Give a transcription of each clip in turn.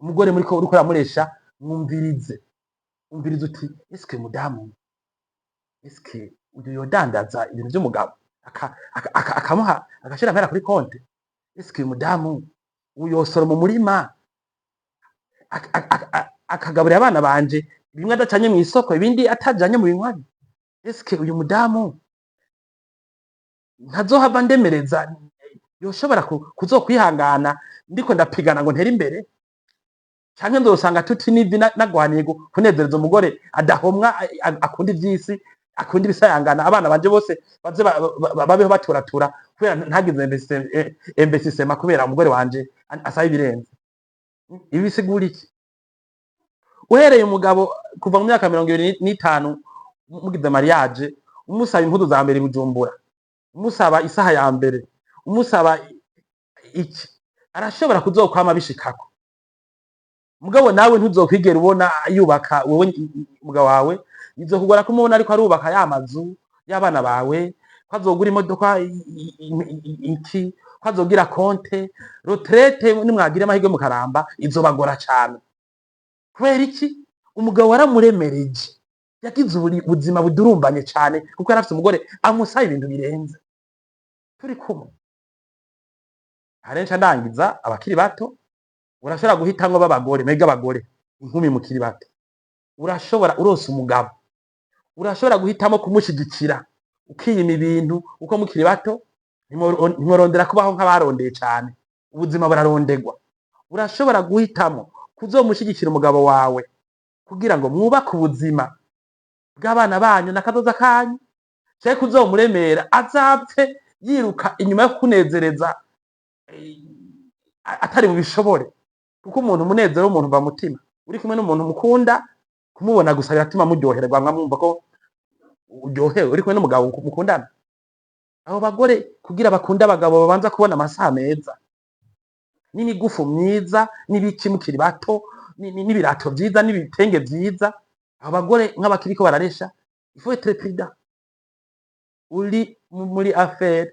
umugore muri ko uriko uramuresha mwumvirize uti eske mudamu eske uyu yodandaza ibintu by'umugabo akamuha agashira mpera kuri konte eske mudamu uyosora mu murima akagaburira abana banje bimwe adacanye mu isoko ibindi atajanye mu binywabi eske uyu mudamu ntazohava ndemereza yoshobora kuzokwihangana ndiko ndapigana ngo ntere imbere canke ndosanga tuti nivi nagwaniye kunezereza umugore adahomwa akunda ivy'isi akunda ibisayangana abana banje bose baze babeho baturatura kubera ntagize investissement kubera umugore wanje asaba ibirenze ibi bisigura iki uhereye umugabo kuva mu myaka 25 mugize mariage umusaba impudu za mbere Bujumbura umusaba isaha ya mbere umusaba iki arashobora kuzokwama bishikako mugabo nawe ntuzokwigera ubona yubaka wewe mugabo wawe izokugora kumubona ariko arubaka yamazu y'abana bawe kwazogura imodoka iki kwazogira konte retraite nimwagira amahirwe mukaramba izobagora cyane kubera iki umugabo waramuremereje yagize ubuzima budurumbanye cyane kuko yarafite umugore amusaba ibintu birenze turi kumwe arenca ndangiza abakiri bato urashobora guhitamwo b'abagore mega abagore inkumi mukiri bato urashobora urose umugabo urashobora guhitamo kumushigikira ukiyima ibintu uko mukiri bato ntimurondera kubaho nk'abarondeye cyane ubuzima burarondegwa urashobora guhitamo kuzomushigikira umugabo wawe kugira ngo mwubake ubuzima bw'abana banyu n'akazoza kanyu cye kuzomuremera azapfe yiruka inyuma yo kunezereza atari mu bishobore kuko umuntu umunezero w'umuntu va mutima uri kumwe n'umuntu mukunda kumubona gusa biratuma muryoherwa mwumva ko uryohewe uri kumwe n'umugabo mukundana abo bagore kugira bakunda abagabo babanza kubona amasaha meza n'imigufu myiza n'ibiki mukiri bato n'ibirato byiza n'ibitenge byiza abagore nk'abakiriko bararesha il faut être prudent uri muri affaire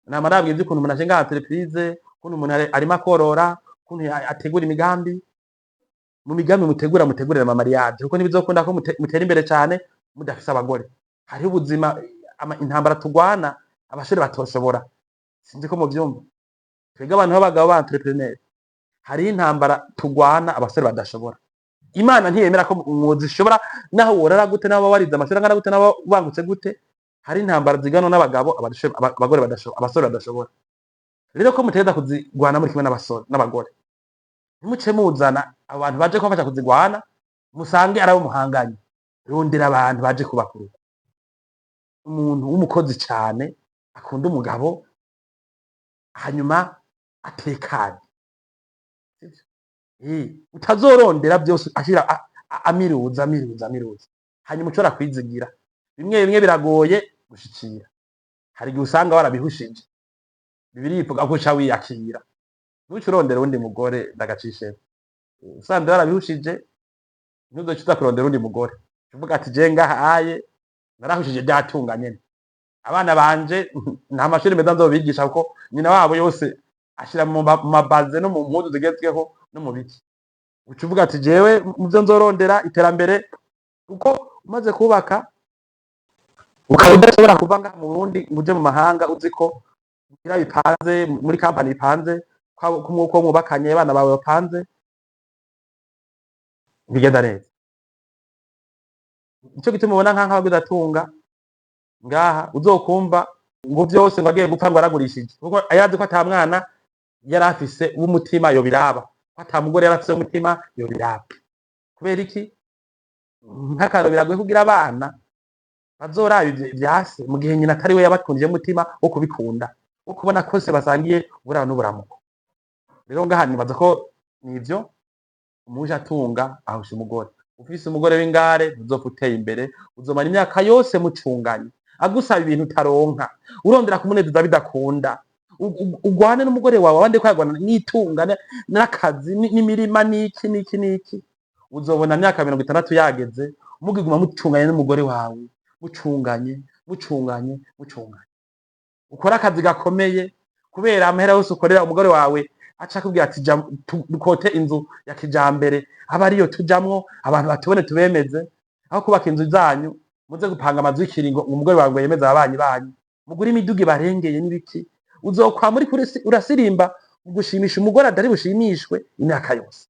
namarabwe by'ukuntu umuntu ashinga entreprise ukuntu umuntu arimo akorora ukuntu ategura imigambi mu migambi mutegurira ama mariage kuko nibizokunda ko mutera imbere cyane mudafise abagore hariho ubuzima intambara tugwana abashore batoshobora sinzi ko muvyumva twega abantu b'abagabo ba entrepreneur hari intambara tugwana abasore badashobora Imana ntiyemera ko mwozishobora naho worara gute nabo wariza amashuri angana gute nabo bangutse gute hari intambara zigano n'abagabo abagore badashobora abasore badashobora rero ko muteza kuzigwana muri kimwe n'abasore n'abagore ntimuce muzana abantu baje kubafasha kuzigwana musange arabo muhanganye rondera abantu baje kubakuru umuntu w'umukozi cyane akunda umugabo hanyuma atekanye utazorondera byose ashira amiruza hanyuma ucora kwizigira bimwe biragoye gushikira hari gihe usanga warabihushije bibiri ivuga ko cha wiyakira ntucurondera undi mugore ndagacishe usanga warabihushije ntuzocuza kurondera undi mugore uvuga ati je ngahaye narahushije byatunganye abana banje nta mashuri meza nzobigisha kuko nyina wabo yose ashira mu mabaze no mu mpudu zigezweho no mu biki ucuvuga ati jewe muvyo nzorondera iterambere kuko umaze kubaka ukaba udashobora kuva nga mu Burundi uje mu mahanga uziko kugira bipanze muri company bipanze ko mwubakanye abana bawe bapanze bigenda neza ico gituma ubona nkanka bagidatunga ngaha uzokumva ngo byose ngo agiye gupfa ngo aragurishije kuko ayazi ko ata mwana yari afise w'umutima yo biraba ata mugore yari afise w'umutima yo biraba kubera iki nk'akaro biragoye kugira abana bazoraba ivyase mu gihe nyina atari we yabakundiye umutima wo kubikunda wo kubona kose basangiye uburano n'uburamuko rero ngaha nibaza ko nivyo umuje atunga ahusha umugore ufise umugore w'ingare uzopfa uteye imbere uzomara imyaka yose mucunganye agusaba ibintu utaronka urondera kumunezeza bidakunda ugwane n'umugore wawe abandi ko yagwana n'itunga n'akazi n'imirima n'iki uzobona imyaka 60 yageze mugiguma mucunganye n'umugore wawe mucunganye ukora akazi gakomeye kubera amahera yose ukorera umugore wawe aca akubwira ati dukote inzu ya kijambere aba ariyo tujamwo abantu batubone tubemeze, aho kubaka inzu zanyu muze gupanga amazu y'ikiringo umugore wawe ngo yemeze ababanyi banyu, mugure imiduga ibarengeye n'ibiki, uzokwa muri urasirimba gushimisha umugore atari bushimishwe imyaka yose.